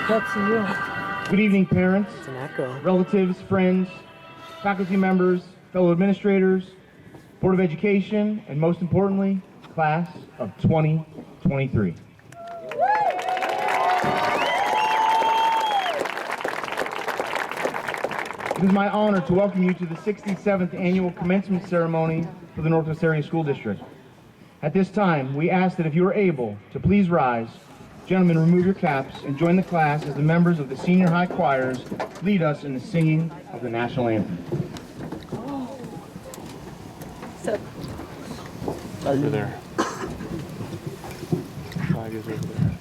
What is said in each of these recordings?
That's you. Good evening, parents, It's an echo. relatives, friends, faculty members, fellow administrators, Board of Education, and most importantly, class of 2023. It is my honor to welcome you to the 67th annual commencement ceremony for the Northwest Area School District. At this time, we ask that if you are able to please rise, gentlemen, remove your caps and join the class as the members of the senior high choirs lead us in the singing of the national anthem. So, Over there. Flag is over there.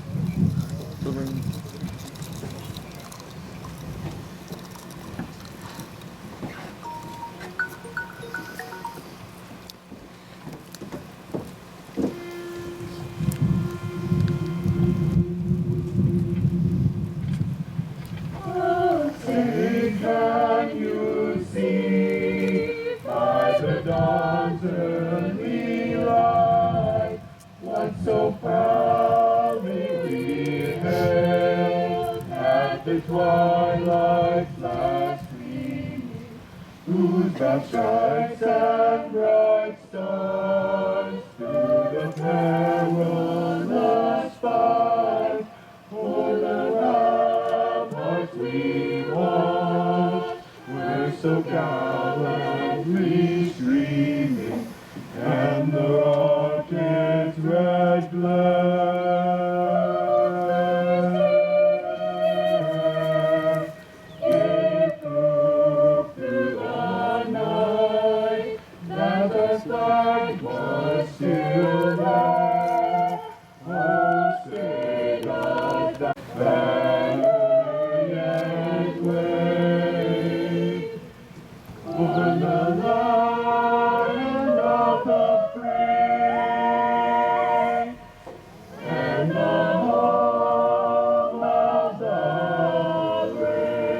Can you see by the dawn's early light what so proudly we hailed at the twilight's last gleaming, whose broad stripes and bright stars through the perilous fight for the ramparts we watched were so gallantly streaming, and the rocket's red glare gave proof through the night that the flag was still there. Oh, say does that banner yet wave over the land of the free and the home of the brave.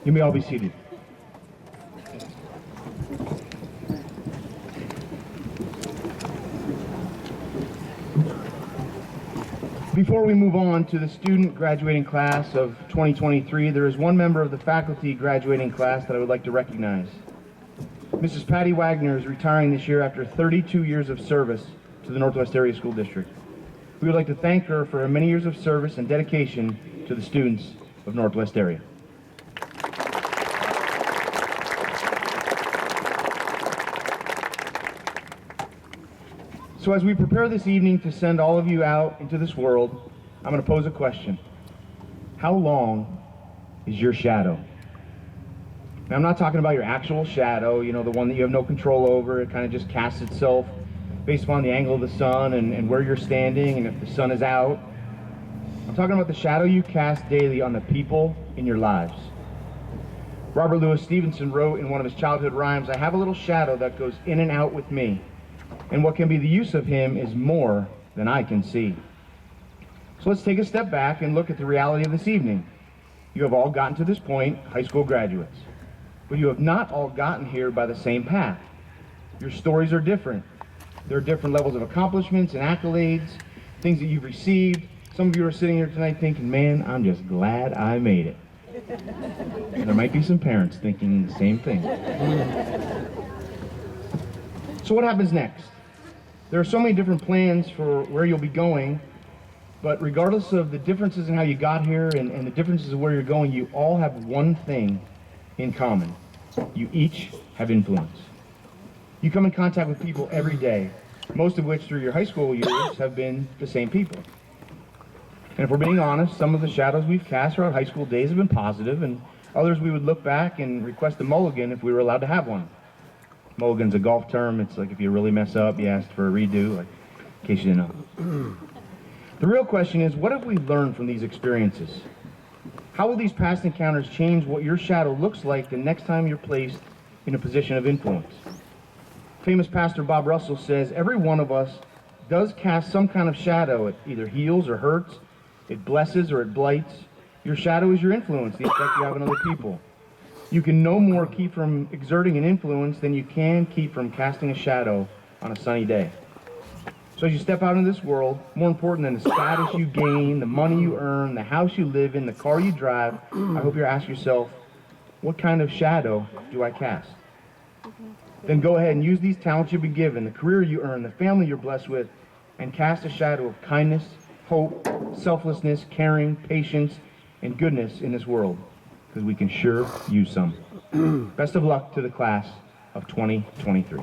You may all be seated. Before we move on to the student graduating class of 2023, there is one member of the faculty graduating class that I would like to recognize. Mrs. Patty Wagner is retiring this year after 32 years of service to the Northwest Area School District. We would like to thank her for her many years of service and dedication to the students of Northwest Area. So as we prepare this evening to send all of you out into this world, I'm going to pose a question. How long is your shadow? Now, I'm not talking about your actual shadow, you know, the one that you have no control over. It kind of just casts itself based upon the angle of the sun and where you're standing and if the sun is out. I'm talking about the shadow you cast daily on the people in your lives. Robert Louis Stevenson wrote in one of his childhood rhymes, "I have a little shadow that goes in and out with me, and what can be the use of him is more than I can see." So let's take a step back and look at the reality of this evening. You have all gotten to this point, high school graduates, but you have not all gotten here by the same path. Your stories are different. There are different levels of accomplishments and accolades, things that you've received. Some of you are sitting here tonight thinking, man, I'm just glad I made it. And there might be some parents thinking the same thing. So what happens next? There are so many different plans for where you'll be going, but regardless of the differences in how you got here and the differences of where you're going, you all have one thing in common. You each have influence. You come in contact with people every day, most of which through your high school years have been the same people. And if we're being honest, some of the shadows we've cast throughout high school days have been positive, and others we would look back and request a mulligan if we were allowed to have one. Mulligan's a golf term. It's like if you really mess up, you ask for a redo, like, in case you didn't know. The real question is, what have we learned from these experiences? How will these past encounters change what your shadow looks like the next time you're placed in a position of influence? Famous pastor Bob Russell says, every one of us does cast some kind of shadow. It either heals or hurts, it blesses or it blights. Your shadow is your influence, the effect you have on other people. You can no more keep from exerting an influence than you can keep from casting a shadow on a sunny day. So as you step out into this world, more important than the status you gain, the money you earn, the house you live in, the car you drive, I hope you're asking yourself, what kind of shadow do I cast? Then go ahead and use these talents you've been given, the career you earn, the family you're blessed with, and cast a shadow of kindness, hope, selflessness, caring, patience, and goodness in this world, because we can sure use some. Best of luck to the class of 2023.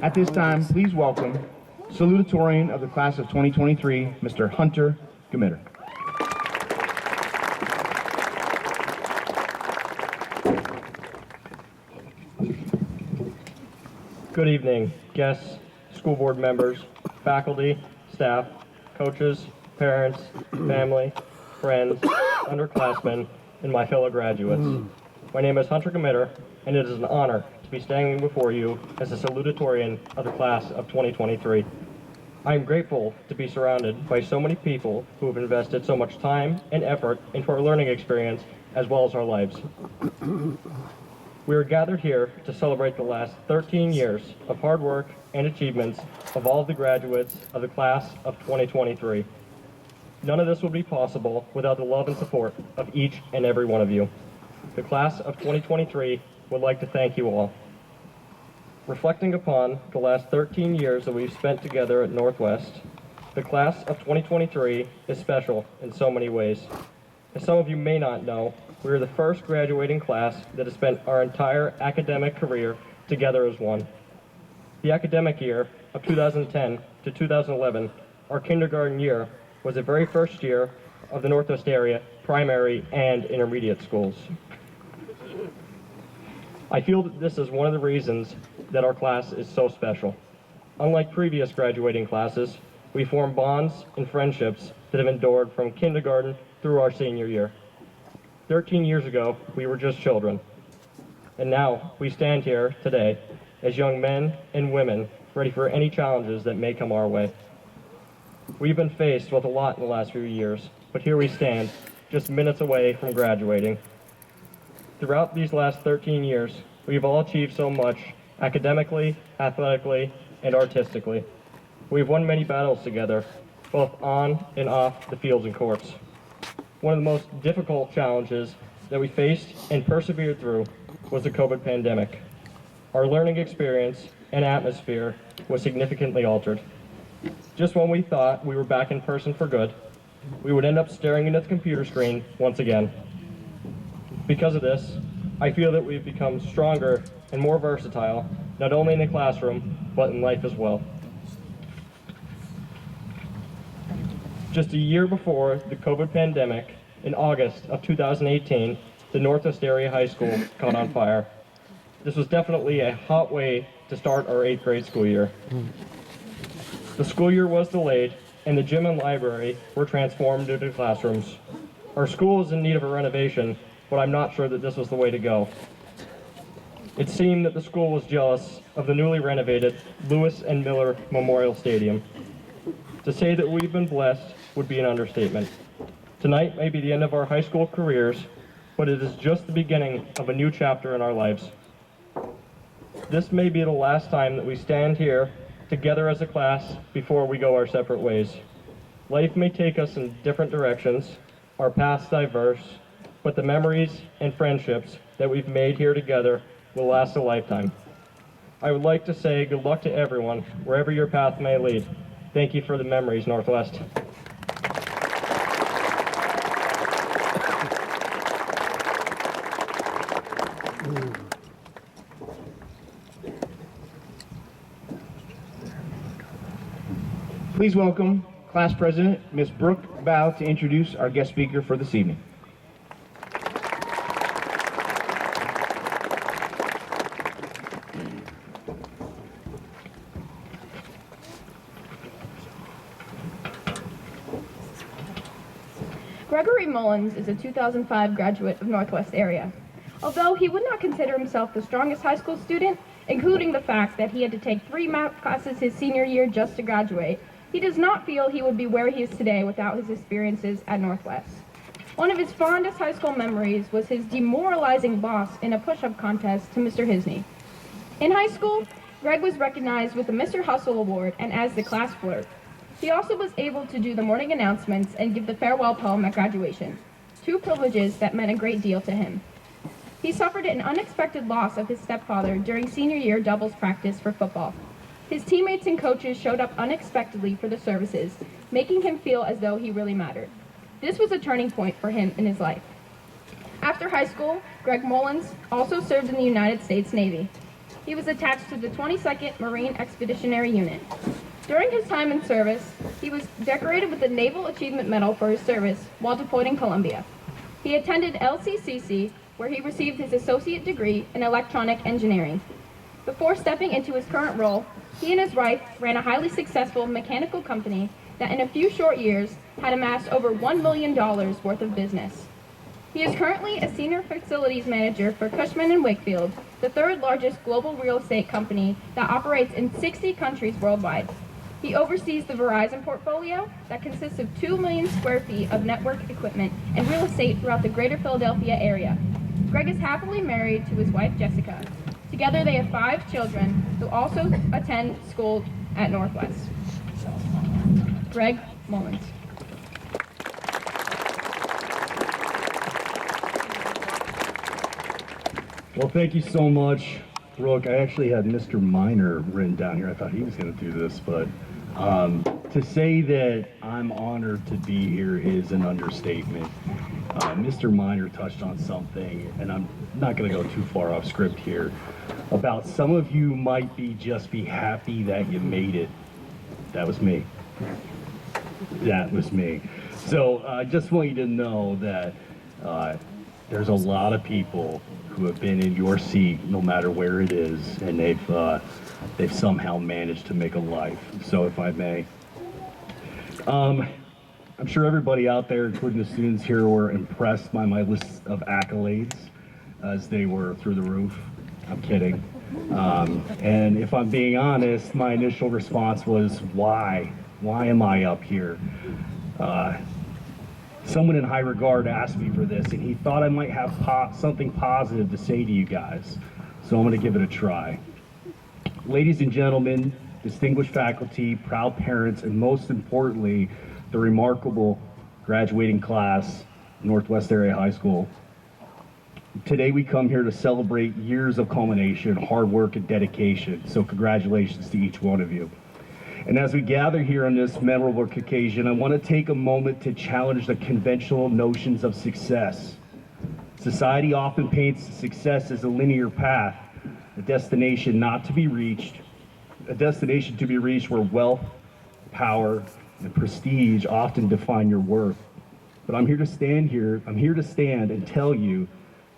At this time, please welcome salutatorian of the class of 2023, Mr. Hunter Gemitter. Good evening, guests, school board members, faculty, staff, coaches, parents, family, friends, underclassmen, and my fellow graduates. My name is Hunter Gemitter, and it is an honor to be standing before you as a salutatorian of the class of 2023. I am grateful to be surrounded by so many people who have invested so much time and effort into our learning experience as well as our lives. We are gathered here to celebrate the last 13 years of hard work and achievements of all of the graduates of the class of 2023. None of this would be possible without the love and support of each and every one of you. The class of 2023 would like to thank you all. Reflecting upon the last 13 years that we've spent together at Northwest, the class of 2023 is special in so many ways. As some of you may not know, we are the first graduating class that has spent our entire academic career together as one. The academic year of 2010 to 2011, our kindergarten year, was the very first year of the Northwest area primary and intermediate schools. I feel that this is one of the reasons that our class is so special. Unlike previous graduating classes, we form bonds and friendships that have endured from kindergarten through our senior year. 13 years ago, we were just children. And now we stand here today as young men and women ready for any challenges that may come our way. We've been faced with a lot in the last few years, but here we stand, just minutes away from graduating. Throughout these last 13 years, we've all achieved so much academically, athletically, and artistically. We've won many battles together, both on and off the fields and courts. One of the most difficult challenges that we faced and persevered through was the COVID pandemic. Our learning experience and atmosphere was significantly altered. Just when we thought we were back in person for good, we would end up staring into the computer screen once again. Because of this, I feel that we've become stronger and more versatile, not only in the classroom, but in life as well. Just a year before the COVID pandemic, in August of 2018, the Northwest Area High School caught on fire. This was definitely a hot way to start our 8th grade school year. The school year was delayed, and the gym and library were transformed into classrooms. Our school is in need of a renovation, but I'm not sure that this was the way to go. It seemed that the school was jealous of the newly renovated Lewis and Miller Memorial Stadium. To say that we've been blessed would be an understatement. Tonight may be the end of our high school careers, but it is just the beginning of a new chapter in our lives. This may be the last time that we stand here together as a class before we go our separate ways. Life may take us in different directions, our paths diverse, but the memories and friendships that we've made here together will last a lifetime. I would like to say good luck to everyone, wherever your path may lead. Thank you for the memories, Northwest. Please welcome Class President, Ms. Brooke Bow, to introduce our guest speaker for this evening. Gregory Mullins is a 2005 graduate of Northwest Area. Although he would not consider himself the strongest high school student, including the fact that he had to take 3 math classes his senior year just to graduate, he does not feel he would be where he is today without his experiences at Northwest. One of his fondest high school memories was his demoralizing loss in a push-up contest to Mr. Hisney. In high school, Greg was recognized with the Mr. Hustle Award and as the class flirt. He also was able to do the morning announcements and give the farewell poem at graduation, 2 privileges that meant a great deal to him. He suffered an unexpected loss of his stepfather during senior year doubles practice for football. His teammates and coaches showed up unexpectedly for the services, making him feel as though he really mattered. This was a turning point for him in his life. After high school, Greg Mullins also served in the United States Navy. He was attached to the 22nd Marine Expeditionary Unit. During his time in service, he was decorated with the Naval Achievement Medal for his service while deployed in Colombia. He attended LCCC, where he received his associate degree in electronic engineering. Before stepping into his current role, he and his wife ran a highly successful mechanical company that in a few short years had amassed over $1 million worth of business. He is currently a senior facilities manager for Cushman & Wakefield, the 3rd largest global real estate company that operates in 60 countries worldwide. He oversees the Verizon portfolio that consists of 2 million square feet of network equipment and real estate throughout the greater Philadelphia area. Greg is happily married to his wife, Jessica. Together they have 5 children who also attend school at Northwest. Greg Mullins. Well, thank you so much, Brooke. I actually had Mr. Minor written down here. I thought he was going to do this, but to say that I'm honored to be here is an understatement. Mr. Minor touched on something, and I'm not going to go too far off script here, about some of you might just be happy that you made it. That was me. That was me. So I just want you to know that there's a lot of people who have been in your seat, no matter where it is, and they've somehow managed to make a life. So if I may, I'm sure everybody out there, including the students here, were impressed by my list of accolades, as they were through the roof. I'm kidding. And if I'm being honest, my initial response was, why? Why am I up here? Someone in high regard asked me for this, and he thought I might have something positive to say to you guys, so I'm going to give it a try. Ladies and gentlemen, distinguished faculty, proud parents, and most importantly, the remarkable graduating class, Northwest Area High School. Today we come here to celebrate years of culmination, hard work, and dedication, so congratulations to each one of you. And as we gather here on this memorable occasion, I want to take a moment to challenge the conventional notions of success. Society often paints success as a linear path, a destination not to be reached, a destination to be reached where wealth, power, and prestige often define your worth. But I'm here to stand and tell you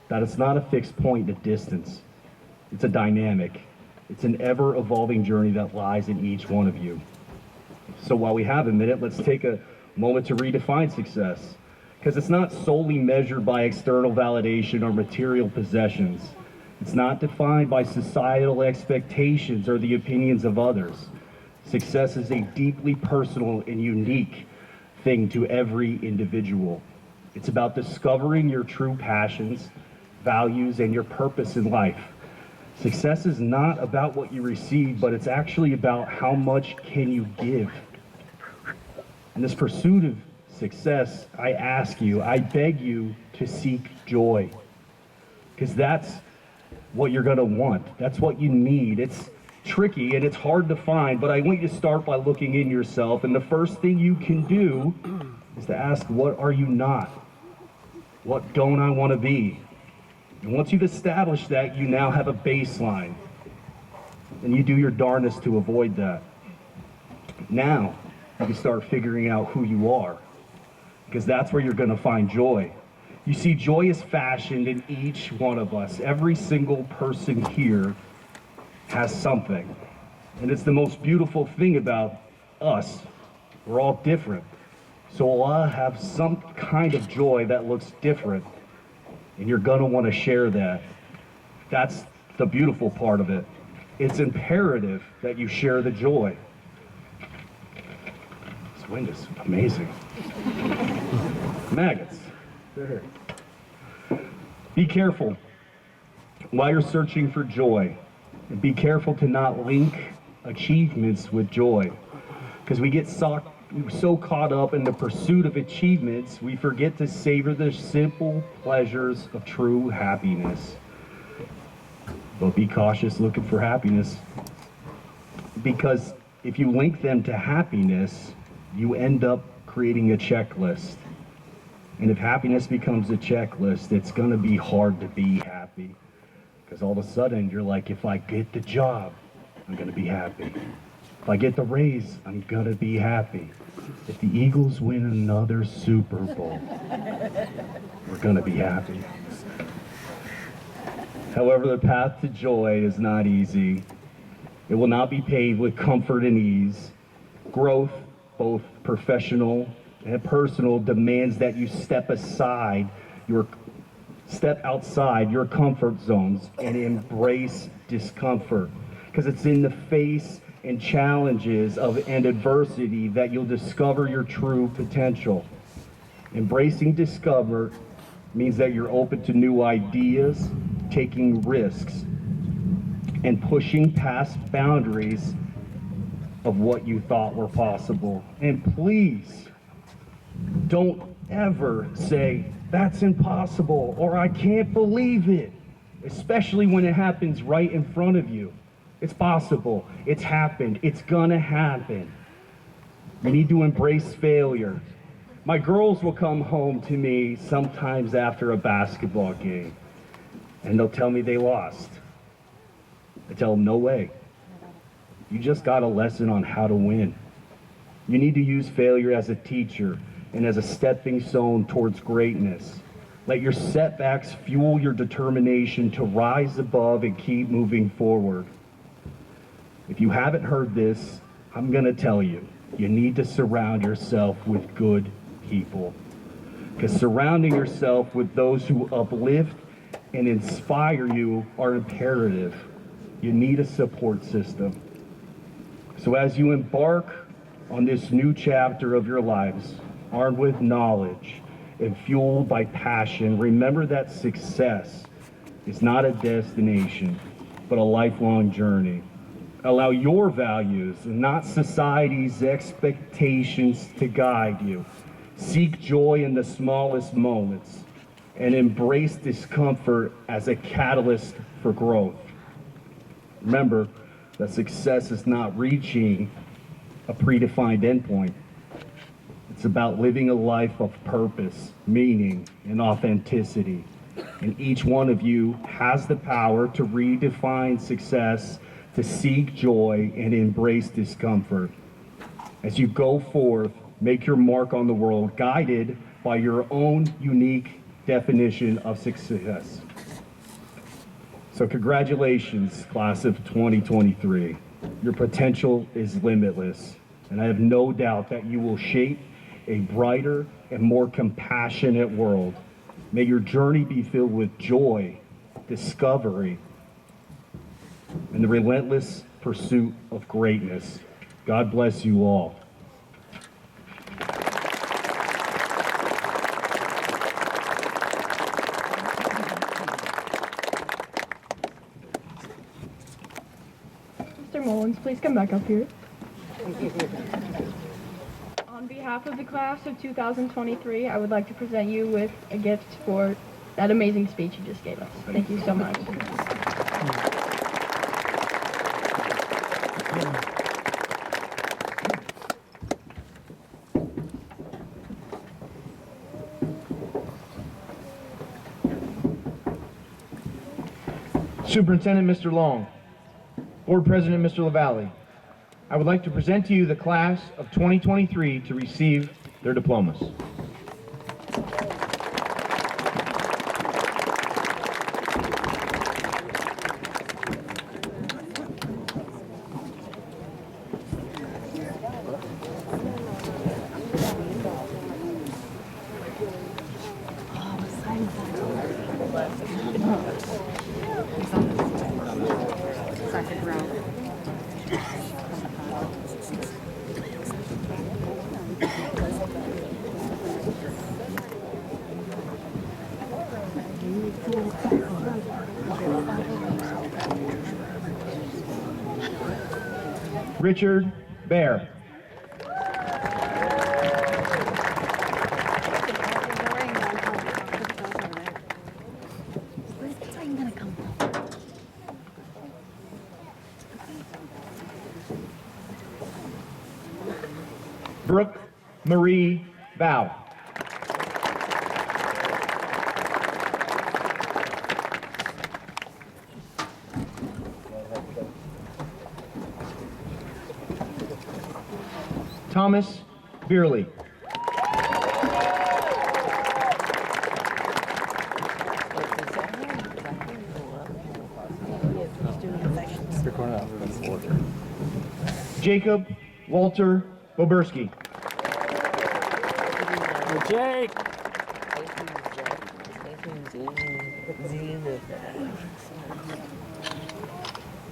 that it's not a fixed point at distance. It's a dynamic. It's an ever-evolving journey that lies in each one of you. So while we have a minute, let's take a moment to redefine success, because it's not solely measured by external validation or material possessions. It's not defined by societal expectations or the opinions of others. Success is a deeply personal and unique thing to every individual. It's about discovering your true passions, values, and your purpose in life. Success is not about what you receive, but it's actually about how much can you give. In this pursuit of success, I ask you, I beg you to seek joy, because that's what you're going to want. That's what you need. It's tricky and it's hard to find, but I want you to start by looking in yourself, and the first thing you can do is to ask, what are you not? What don't I want to be? And once you've established that, you now have a baseline, and you do your darndest to avoid that. Now, you can start figuring out who you are, because that's where you're going to find joy. You see, joy is fashioned in each one of us. Every single person here has something, and it's the most beautiful thing about us. We're all different, so we'll all have some kind of joy that looks different. and you're gonna want to share that. That's the beautiful part of it. It's imperative that you share the joy. This wind is amazing. Maggots. They're here. Be careful while you're searching for joy. And be careful to not link achievements with joy. Because we get so caught up in the pursuit of achievements, we forget to savor the simple pleasures of true happiness. But be cautious looking for happiness. Because if you link them to happiness, you end up creating a checklist. And if happiness becomes a checklist, it's going to be hard to be happy. Because all of a sudden, you're like, if I get the job, I'm going to be happy. If I get the raise, I'm going to be happy. If the Eagles win another Super Bowl, we're going to be happy. However, the path to joy is not easy. It will not be paved with comfort and ease. Growth, both professional and personal, demands that you step outside your comfort zones and embrace discomfort, because it's in the face and challenges and adversity that you'll discover your true potential. Embracing discomfort means that you're open to new ideas, taking risks, and pushing past boundaries of what you thought were possible. And please, don't ever say, that's impossible, or I can't believe it, especially when it happens right in front of you. It's possible, it's happened, it's gonna happen. You need to embrace failure. My girls will come home to me sometimes after a basketball game, and they'll tell me they lost. I tell them, no way. You just got a lesson on how to win. You need to use failure as a teacher and as a stepping stone towards greatness. Let your setbacks fuel your determination to rise above and keep moving forward. If you haven't heard this, I'm gonna tell you, you need to surround yourself with good people. Because surrounding yourself with those who uplift and inspire you are imperative. You need a support system. So as you embark on this new chapter of your lives, armed with knowledge and fueled by passion, remember that success is not a destination, but a lifelong journey. Allow your values and not society's expectations to guide you. Seek joy in the smallest moments and embrace discomfort as a catalyst for growth. Remember that success is not reaching a predefined endpoint. It's about living a life of purpose, meaning, and authenticity. And each one of you has the power to redefine success, to seek joy, and embrace discomfort. As you go forth, make your mark on the world, guided by your own unique definition of success. So congratulations, class of 2023. Your potential is limitless, and I have no doubt that you will shape a brighter and more compassionate world. May your journey be filled with joy, discovery, and the relentless pursuit of greatness. God bless you all. Mr. Mullins, please come back up here. On behalf of the class of 2023, I would like to present you with a gift for that amazing speech you just gave us. Thank you so much. Superintendent Mr. Long, Board President Mr. LaValle, I would like to present to you the class of 2023 to receive their diplomas. Second row. Richard Bear. Brooke Marie Vow. Thomas Beerley. Jacob Walter Boberski. Jake.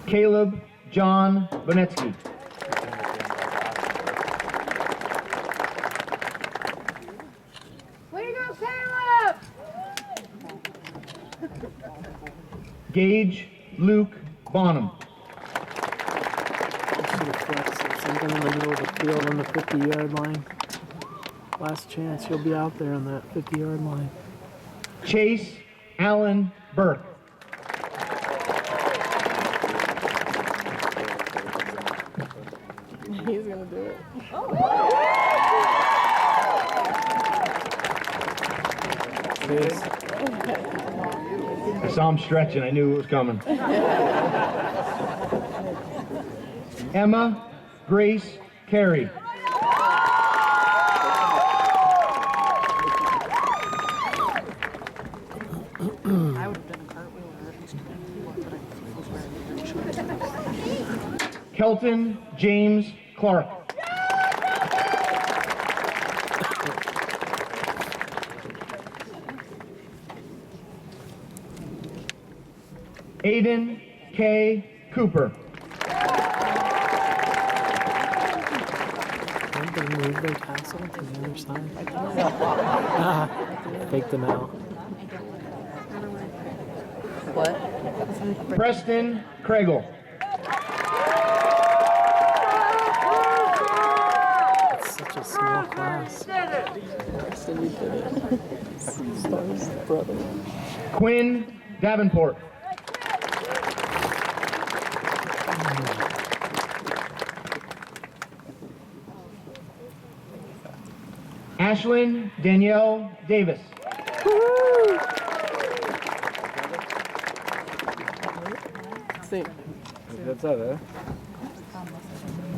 Caleb John Bonetsky. Way to go, Caleb! Gage Luke Bonham. Something in the middle of the field on the 50-yard line. Last chance, you'll be out there on that 50-yard line. Chase Allen Burke. He's gonna do it. I saw him stretching. I knew it was coming. Emma Grace Carey. I would have done a cartwheel or Kelton James Clark. Aiden K. Cooper. Don't they move their tassel to the other side? Fake them out. What? Preston Craigle. It's such a small class. Preston, you did it. Star's brother. Quinn Davenport. Ashlyn Danielle Davis. See. That's it, eh?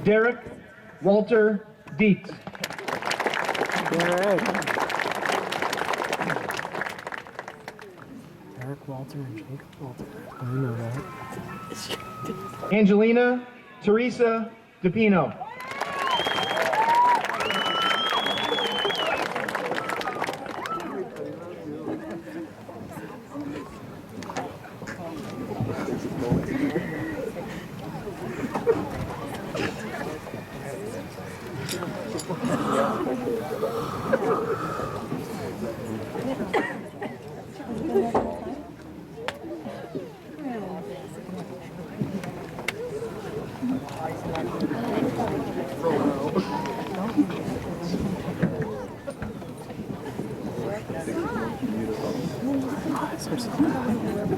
Derek Walter Dietz. Derek. Eric Walter and Jacob Walter. I know that. Angelina Teresa DePino.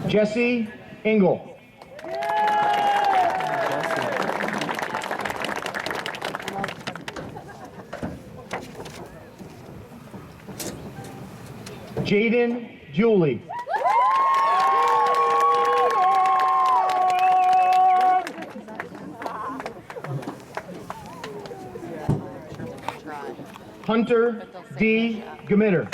Jesse Engel. Jaden Julie. Hunter D. Gamitter.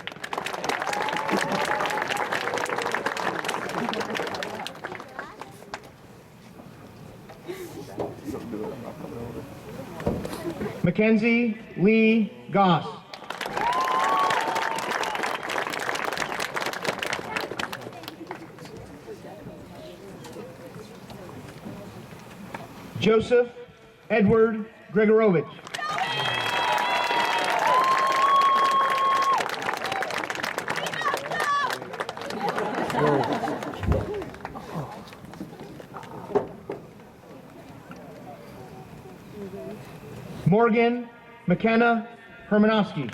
Mackenzie Lee Goss. Joseph Edward Gregorovich. Morgan McKenna Hermanowski.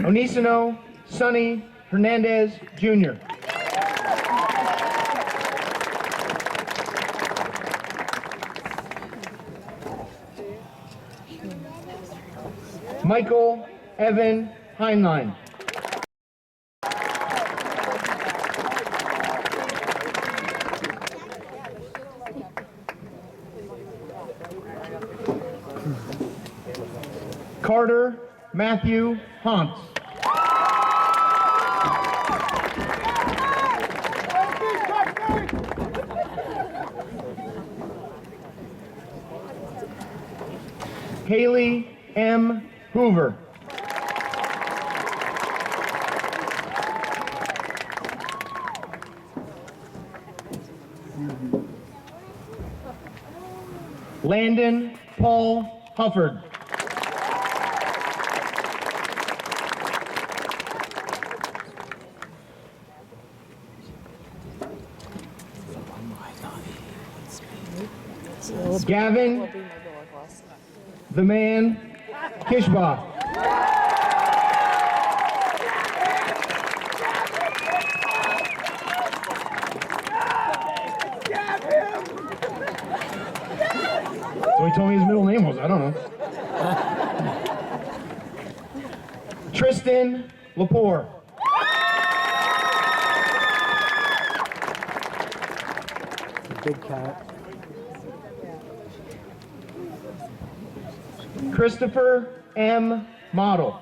Onisino Sonny Hernandez Jr. Michael Evan Heinlein. Carter Matthew Hauntz. Haley M. Hoover. Landon Paul Hufford. Gavin, the man, Kishba. So he told me his middle name was, I don't know. Tristan Lepore. Big cat. Christopher M. Model.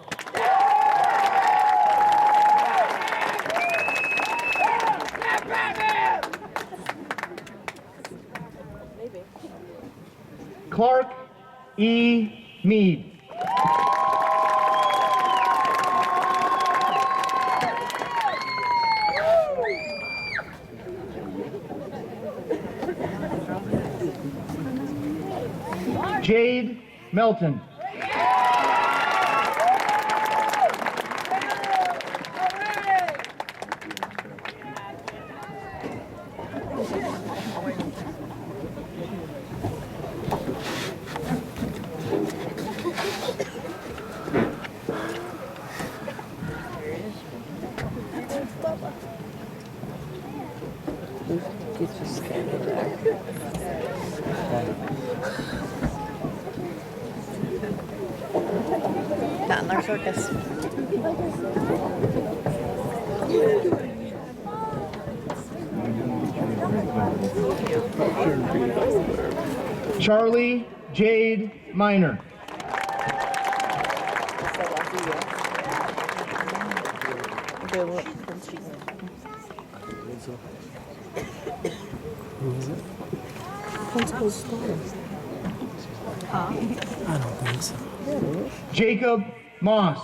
Clark E. Mead. Jade Melton. Not in our circus. Charlie Jade Minor. I don't think so. Jacob Moss.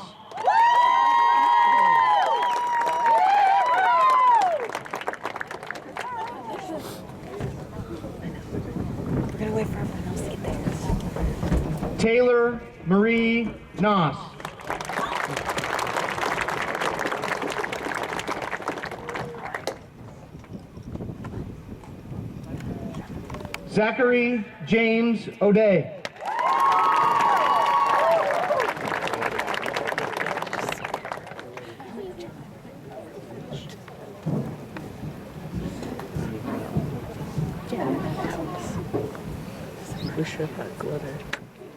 We're gonna wait for everyone else to get there. Taylor Marie Noss. Zachary James O'Day.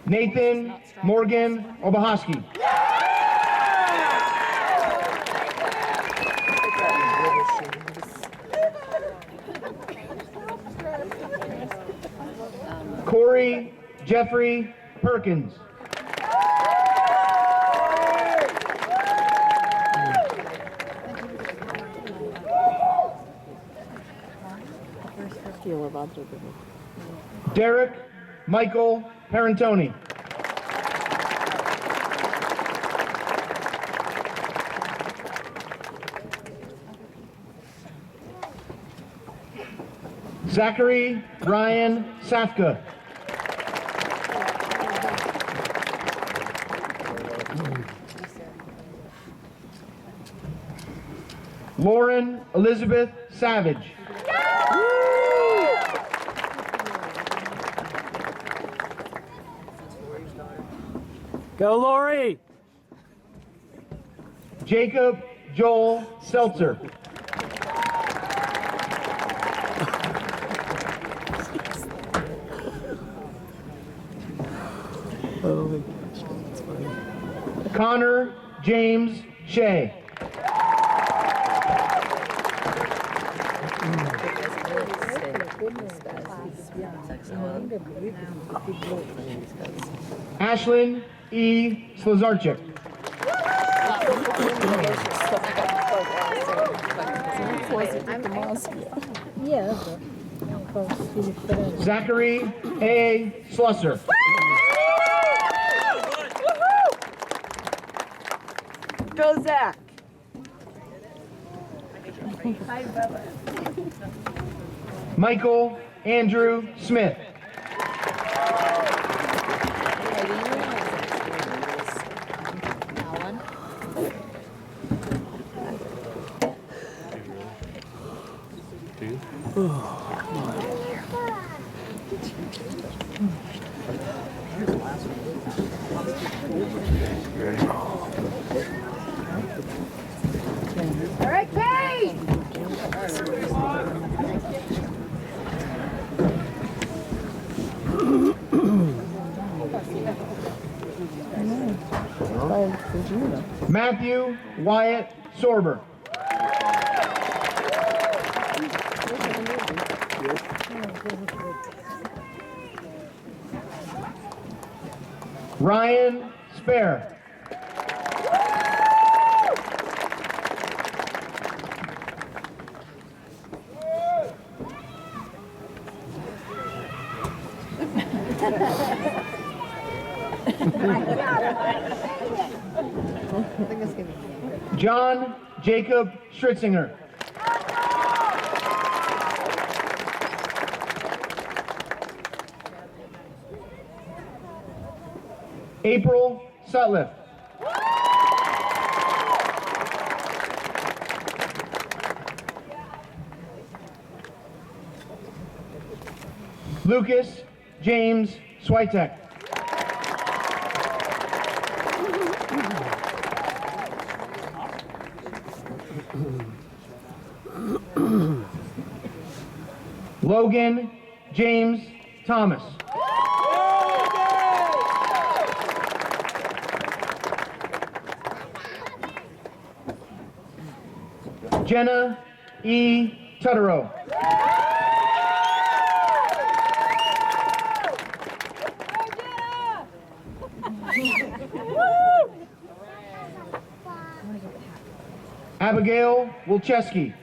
Nathan Morgan Obahoski. Corey Jeffrey Perkins. Derek Michael Parentoni. Zachary Ryan Safka. Lauren Elizabeth Savage. Go, Lori! Jacob Joel Seltzer. Oh my gosh, that's funny. Connor James Shea. Ashlyn E. Slazarchik. Zachary A. Slusser. Go, Zach. Michael Andrew Smith. Do you? Ready? All right, Kate! Matthew Wyatt Sorber. Ryan Spare. John Jacob Schritzinger. April Sutliff. Lucas James Switek. Logan James Thomas. Jenna E. Tutterow. Abigail Wilczewski.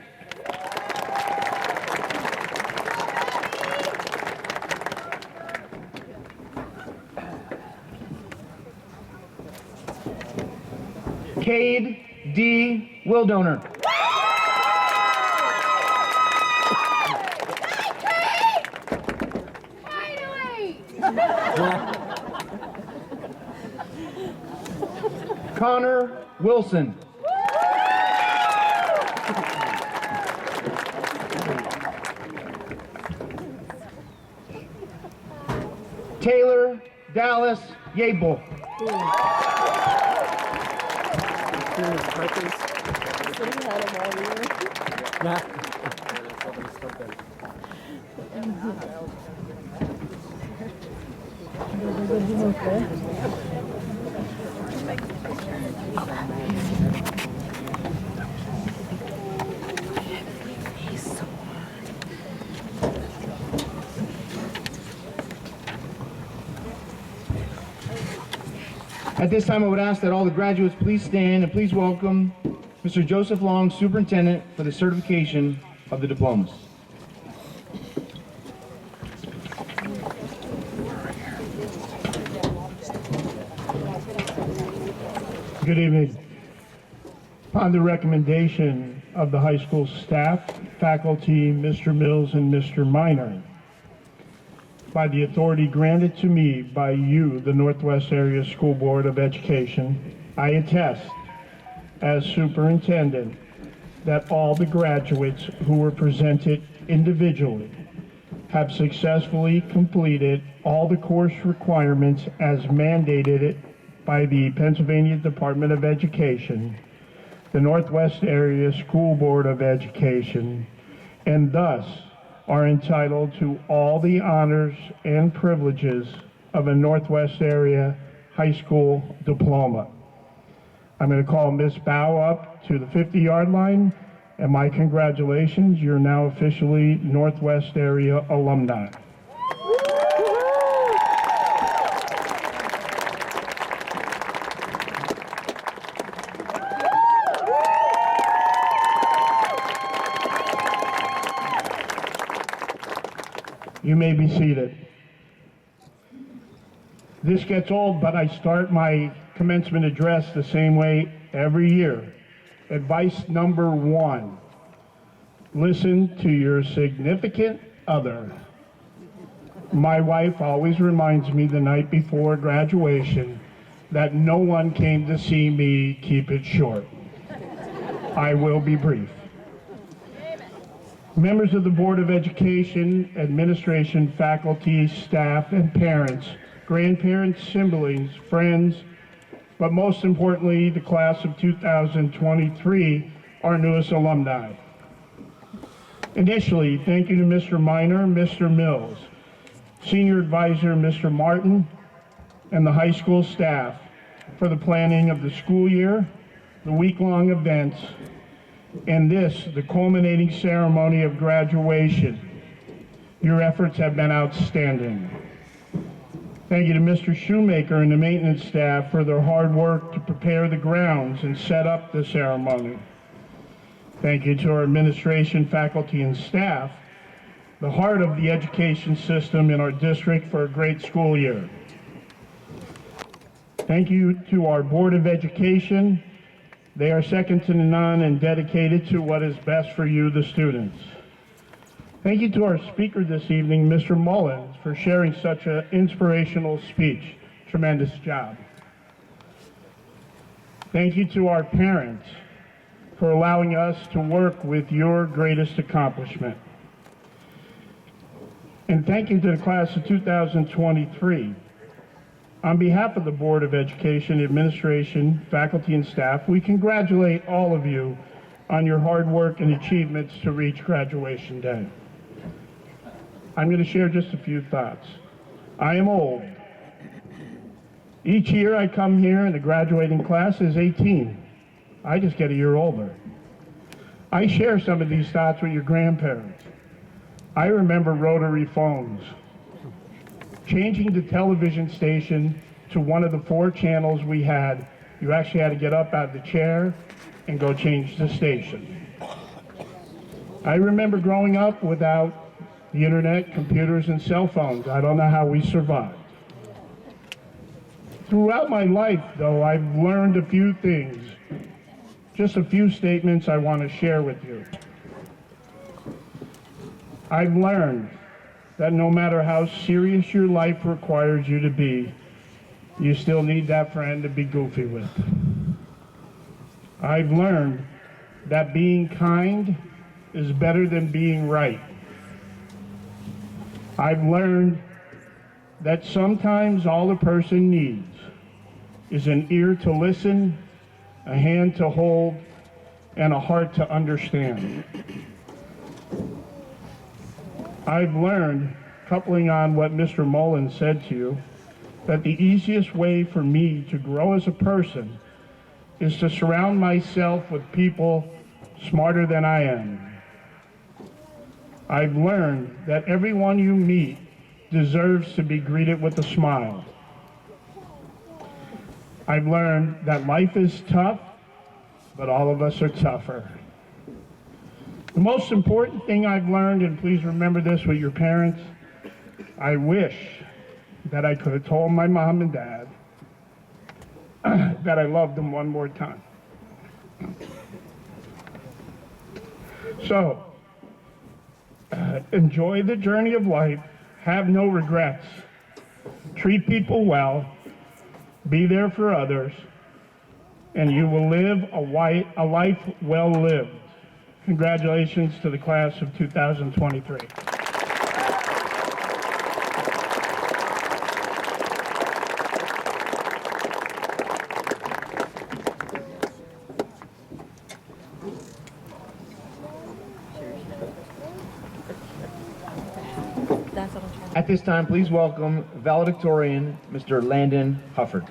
Cade D. Wildoner. Connor Wilson. Taylor Dallas Yable. At this time, I would ask that all the graduates please stand and please welcome Mr. Joseph Long, Superintendent, for the certification of the diplomas. Good evening. Upon the recommendation of the high school staff, faculty, Mr. Mills and Mr. Minor, by the authority granted to me by you, the Northwest Area School Board of Education, I attest as superintendent that all the graduates who were presented individually have successfully completed all the course requirements as mandated by the Pennsylvania Department of Education, the Northwest Area School Board of Education, and thus are entitled to all the honors and privileges of a Northwest Area high school diploma. I'm going to call Miss Bow up to the 50-yard line, and my congratulations, you're now officially Northwest Area alumni. You may be seated. This gets old, but I start my commencement address the same way every year. Advice number 1, listen to your significant other. My wife always reminds me the night before graduation that no one came to see me. Keep it short. I will be brief. Members of the Board of Education, administration, faculty, staff, and parents, grandparents, siblings, friends, but most importantly, the class of 2023, our newest alumni. Initially, thank you to Mr. Minor, Mr. Mills, Senior Advisor Mr. Martin, and the high school staff for the planning of the school year, the week-long events, and this, the culminating ceremony of graduation. Your efforts have been outstanding. Thank you to Mr. Shoemaker and the maintenance staff for their hard work to prepare the grounds and set up the ceremony. Thank you to our administration, faculty, and staff, the heart of the education system in our district, for a great school year. Thank you to our Board of Education. They are second to none and dedicated to what is best for you, the students. Thank you to our speaker this evening, Mr. Mullins, for sharing such an inspirational speech. Tremendous job. Thank you to our parents for allowing us to work with your greatest accomplishment. And thank you to the class of 2023. On behalf of the Board of Education, administration, faculty, and staff, we congratulate all of you on your hard work and achievements to reach graduation day. I'm going to share just a few thoughts. I am old. Each year I come here and the graduating class is 18. I just get a year older. I share some of these thoughts with your grandparents. I remember rotary phones. Changing the television station to one of the 4 channels we had, you actually had to get up out of the chair and go change the station. I remember growing up without the internet, computers, and cell phones. I don't know how we survived. Throughout my life, though, I've learned a few things. Just a few statements I want to share with you. I've learned that no matter how serious your life requires you to be, you still need that friend to be goofy with. I've learned that being kind is better than being right. I've learned that sometimes all a person needs is an ear to listen, a hand to hold, and a heart to understand. I've learned, coupling on what Mr. Mullins said to you, that the easiest way for me to grow as a person is to surround myself with people smarter than I am. I've learned that everyone you meet deserves to be greeted with a smile. I've learned that life is tough, but all of us are tougher. The most important thing I've learned, and please remember this with your parents, I wish that I could have told my mom and dad that I loved them one more time. So, enjoy the journey of life, have no regrets, treat people well, be there for others, and you will live a life well lived. Congratulations to the class of 2023. That's what I'm trying to At this time, please welcome valedictorian, Mr. Landon Hufford.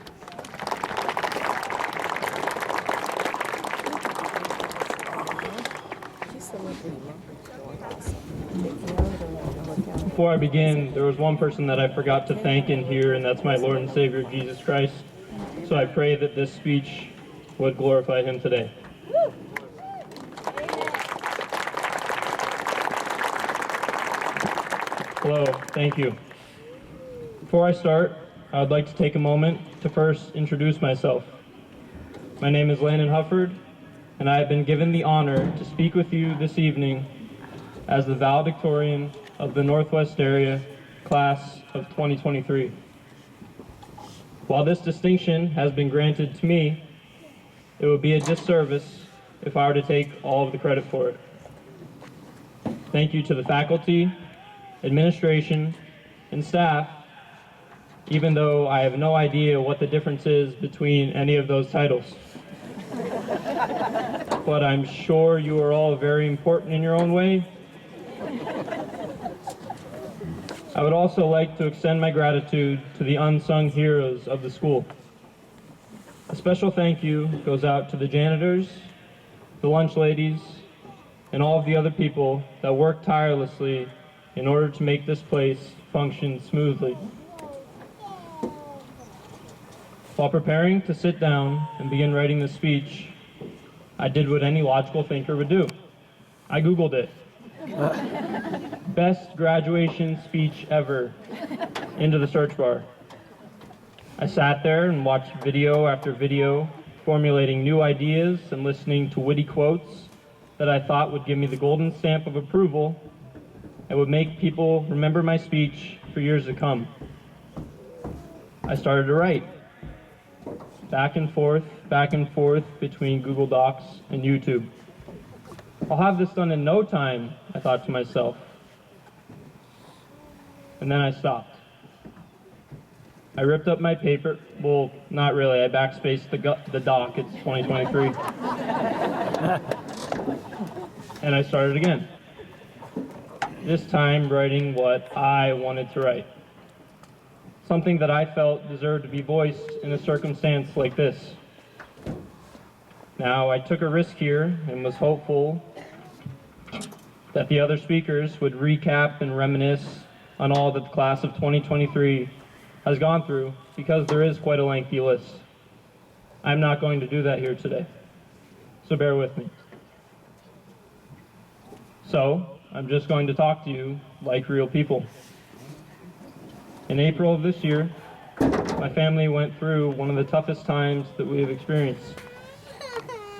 Before I begin, there was one person that I forgot to thank in here, and that's my Lord and Savior, Jesus Christ. So I pray that this speech would glorify him today. Hello, thank you. Before I start, I would like to take a moment to first introduce myself. My name is Landon Hufford, and I have been given the honor to speak with you this evening as the valedictorian of the Northwest Area Class of 2023. While this distinction has been granted to me, it would be a disservice if I were to take all of the credit for it. Thank you to the faculty, administration, and staff, even though I have no idea what the difference is between any of those titles. But I'm sure you are all very important in your own way. I would also like to extend my gratitude to the unsung heroes of the school. A special thank you goes out to the janitors, the lunch ladies, and all of the other people that work tirelessly in order to make this place function smoothly. While preparing to sit down and begin writing this speech, I did what any logical thinker would do. I Googled it. Best graduation speech ever into the search bar. I sat there and watched video after video, formulating new ideas and listening to witty quotes that I thought would give me the golden stamp of approval and would make people remember my speech for years to come. I started to write. Back and forth between Google Docs and YouTube. I'll have this done in no time, I thought to myself. And then I stopped. I ripped up my paper. Well, not really. I backspaced the doc. It's 2023. And I started again. This time writing what I wanted to write. Something that I felt deserved to be voiced in a circumstance like this. Now, I took a risk here and was hopeful that the other speakers would recap and reminisce on all that the class of 2023 has gone through, because there is quite a lengthy list. I'm not going to do that here today, so bear with me. So, I'm just going to talk to you like real people. In April of this year, my family went through one of the toughest times that we have experienced.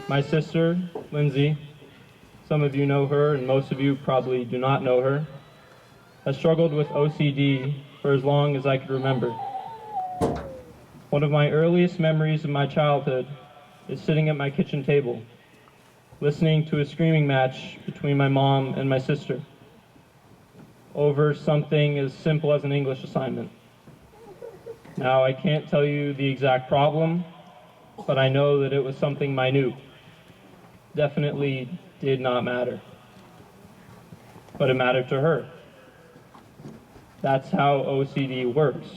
My sister, Lindsay, some of you know her and most of you probably do not know her, has struggled with OCD for as long as I could remember. One of my earliest memories of my childhood is sitting at my kitchen table, listening to a screaming match between my mom and my sister over something as simple as an English assignment. Now, I can't tell you the exact problem, but I know that it was something minute. Definitely did not matter. But it mattered to her. That's how OCD works.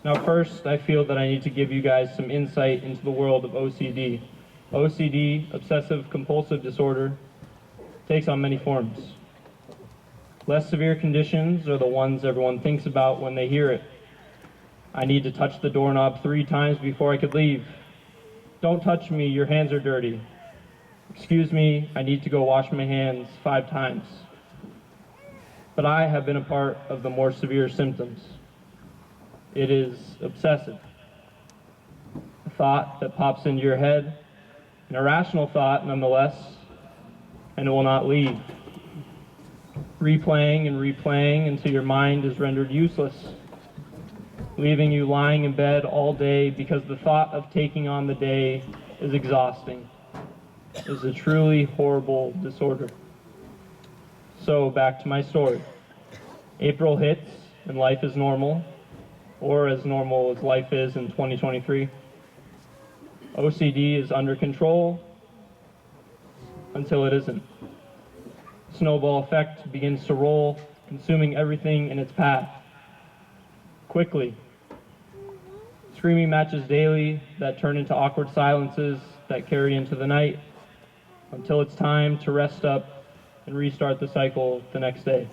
Now, first, I feel that I need to give you guys some insight into the world of OCD. OCD, obsessive compulsive disorder, takes on many forms. Less severe conditions are the ones everyone thinks about when they hear it. I need to touch the doorknob 3 times before I could leave. Don't touch me, your hands are dirty. Excuse me, I need to go wash my hands 5 times. But I have been a part of the more severe symptoms. It is obsessive. A thought that pops into your head, an irrational thought nonetheless, and it will not leave. Replaying and replaying until your mind is rendered useless, leaving you lying in bed all day because the thought of taking on the day is exhausting. It is a truly horrible disorder. So back to my story. April hits and life is normal, or as normal as life is in 2023. OCD is under control until it isn't. Snowball effect begins to roll, consuming everything in its path. Quickly. Screaming matches daily that turn into awkward silences that carry into the night until it's time to rest up and restart the cycle the next day.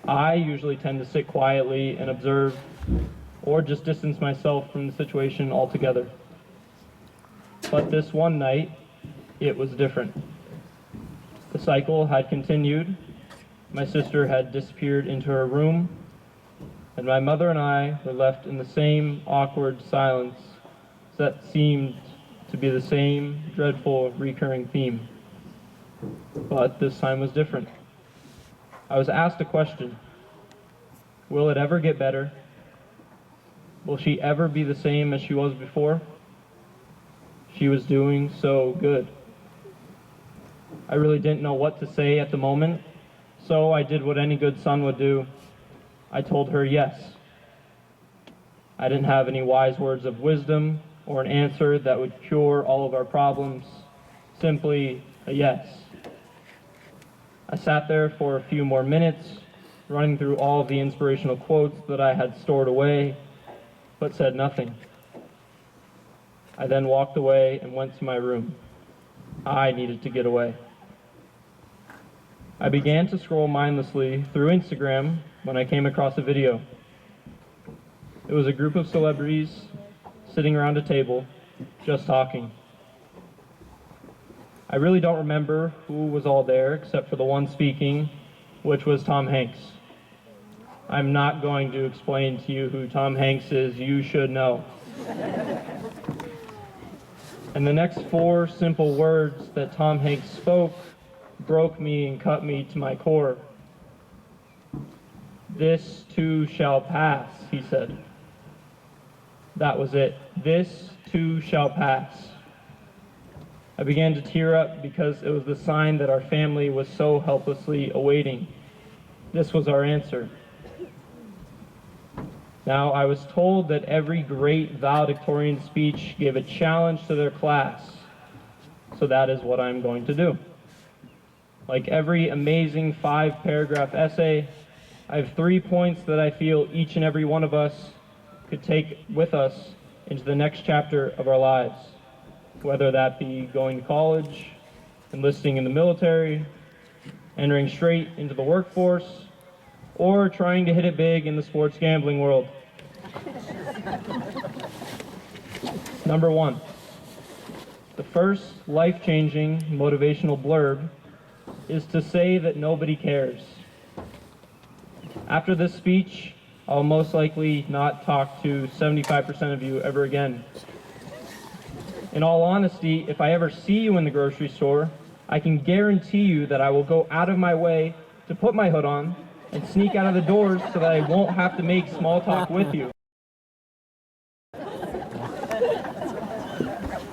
I usually tend to sit quietly and observe, or just distance myself from the situation altogether. But this one night, it was different. The cycle had continued, my sister had disappeared into her room, and my mother and I were left in the same awkward silence that seemed to be the same dreadful recurring theme. But this time was different. I was asked a question. Will it ever get better? Will she ever be the same as she was before? She was doing so good. I really didn't know what to say at the moment, so I did what any good son would do. I told her yes. I didn't have any wise words of wisdom or an answer that would cure all of our problems, simply a yes. I sat there for a few more minutes, running through all of the inspirational quotes that I had stored away, but said nothing. I then walked away and went to my room. I needed to get away. I began to scroll mindlessly through Instagram when I came across a video. It was a group of celebrities sitting around a table, just talking. I really don't remember who was all there except for the one speaking, which was Tom Hanks. I'm not going to explain to you who Tom Hanks is, you should know. And the next 4 simple words that Tom Hanks spoke broke me and cut me to my core. This too shall pass, he said. That was it. This too shall pass. I began to tear up because it was the sign that our family was so helplessly awaiting. This was our answer. Now, I was told that every great valedictorian speech gave a challenge to their class, so that is what I'm going to do. Like every amazing 5-paragraph essay, I have 3 points that I feel each and every one of us could take with us into the next chapter of our lives, whether that be going to college, enlisting in the military, entering straight into the workforce, or trying to hit it big in the sports gambling world. Number 1, the first life-changing motivational blurb is to say that nobody cares. After this speech, I'll most likely not talk to 75% of you ever again. In all honesty, if I ever see you in the grocery store, I can guarantee you that I will go out of my way to put my hood on and sneak out of the doors so that I won't have to make small talk with you.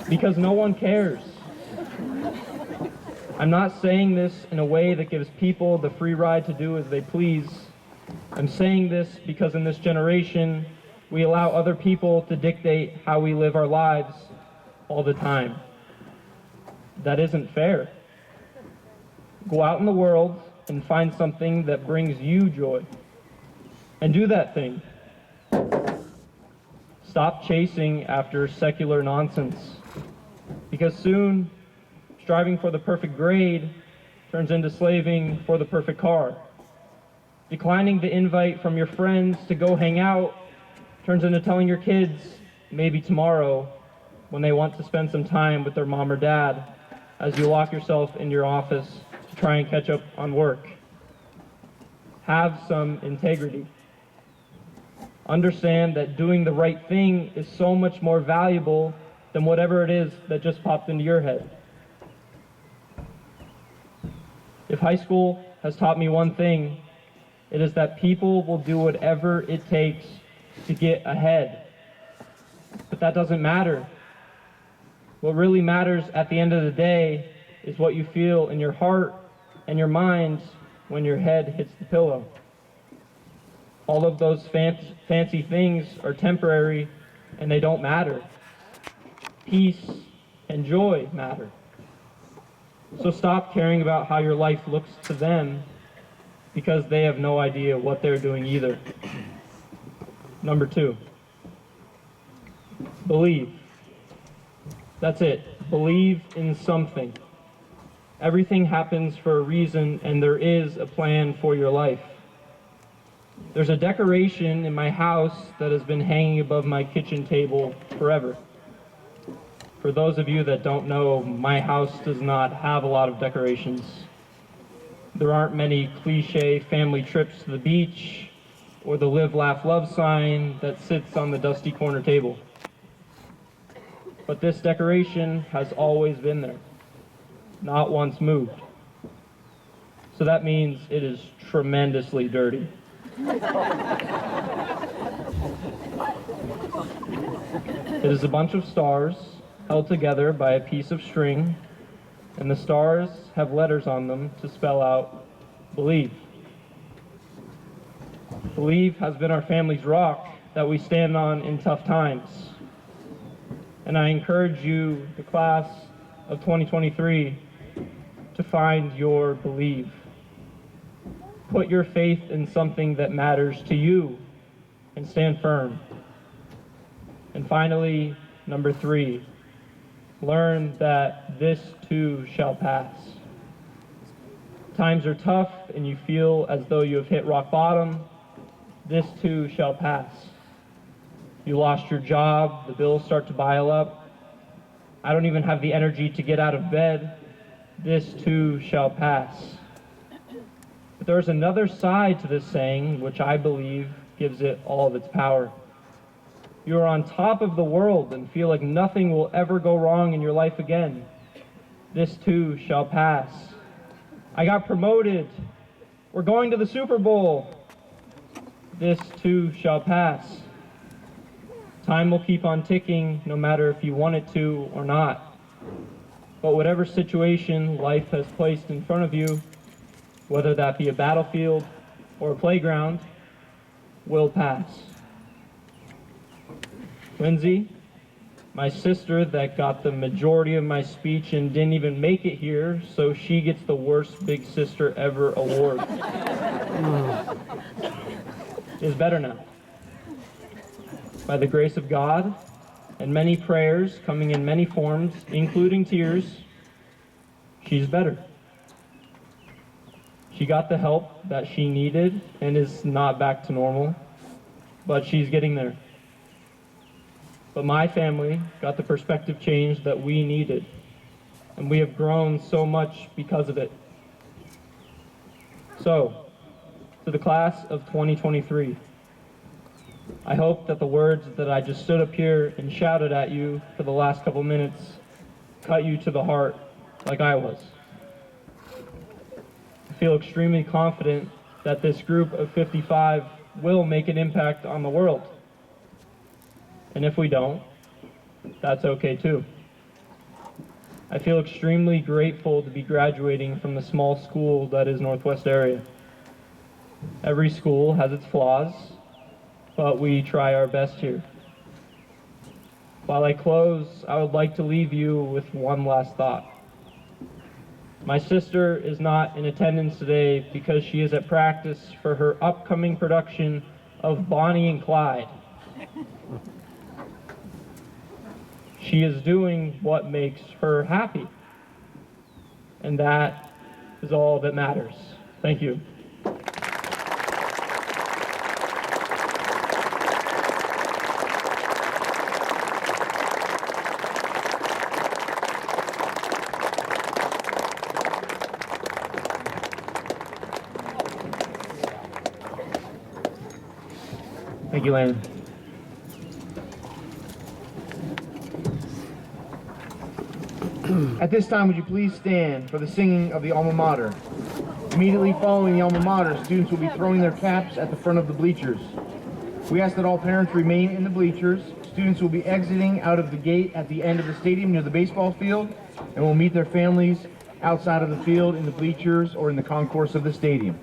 Because no one cares. I'm not saying this in a way that gives people the free ride to do as they please. I'm saying this because in this generation, we allow other people to dictate how we live our lives all the time. That isn't fair. Go out in the world and find something that brings you joy. And do that thing. Stop chasing after secular nonsense. Because soon, striving for the perfect grade turns into slaving for the perfect car. Declining the invite from your friends to go hang out turns into telling your kids, maybe tomorrow, when they want to spend some time with their mom or dad, as you lock yourself in your office to try and catch up on work. Have some integrity. Understand that doing the right thing is so much more valuable than whatever it is that just popped into your head. If high school has taught me one thing, it is that people will do whatever it takes to get ahead. But that doesn't matter. What really matters at the end of the day is what you feel in your heart and your mind when your head hits the pillow. All of those fancy things are temporary and they don't matter. Peace and joy matter. So stop caring about how your life looks to them, because they have no idea what they're doing either. Number 2, believe. That's it. Believe in something. Everything happens for a reason, and there is a plan for your life. There's a decoration in my house that has been hanging above my kitchen table forever. For those of you that don't know, my house does not have a lot of decorations. There aren't many cliche family trips to the beach or the live, laugh, love sign that sits on the dusty corner table. But this decoration has always been there, not once moved. So that means it is tremendously dirty. It is a bunch of stars held together by a piece of string, and the stars have letters on them to spell out believe. Believe has been our family's rock that we stand on in tough times. And I encourage you, the class of 2023, to find your believe. Put your faith in something that matters to you and stand firm. And finally, number 3, learn that this too shall pass. Times are tough and you feel as though you have hit rock bottom. This too shall pass. You lost your job, the bills start to pile up. I don't even have the energy to get out of bed. This too shall pass. But there's another side to this saying, which I believe gives it all of its power. You are on top of the world and feel like nothing will ever go wrong in your life again. This too shall pass. I got promoted. We're going to the Super Bowl. This too shall pass. Time will keep on ticking no matter if you want it to or not. But whatever situation life has placed in front of you, whether that be a battlefield or a playground, will pass. Lindsay, my sister that got the majority of my speech and didn't even make it here, so she gets the worst big sister ever award, is better now. By the grace of God and many prayers coming in many forms, including tears, she's better. She got the help that she needed and is not back to normal, but she's getting there. But my family got the perspective change that we needed, and we have grown so much because of it. So, to the class of 2023, I hope that the words that I just stood up here and shouted at you for the last couple minutes cut you to the heart like I was. I feel extremely confident that this group of 55 will make an impact on the world. And if we don't, that's okay too. I feel extremely grateful to be graduating from the small school that is Northwest area. Every school has its flaws, but we try our best here. While I close, I would like to leave you with one last thought. My sister is not in attendance today because she is at practice for her upcoming production of Bonnie and Clyde. She is doing what makes her happy, and that is all that matters. Thank you. Thank you, Landon. At this time, would you please stand for the singing of the alma mater? Immediately following the alma mater, students will be throwing their caps at the front of the bleachers. We ask that all parents remain in the bleachers. Students will be exiting out of the gate at the end of the stadium near the baseball field and will meet their families outside of the field in the bleachers or in the concourse of the stadium.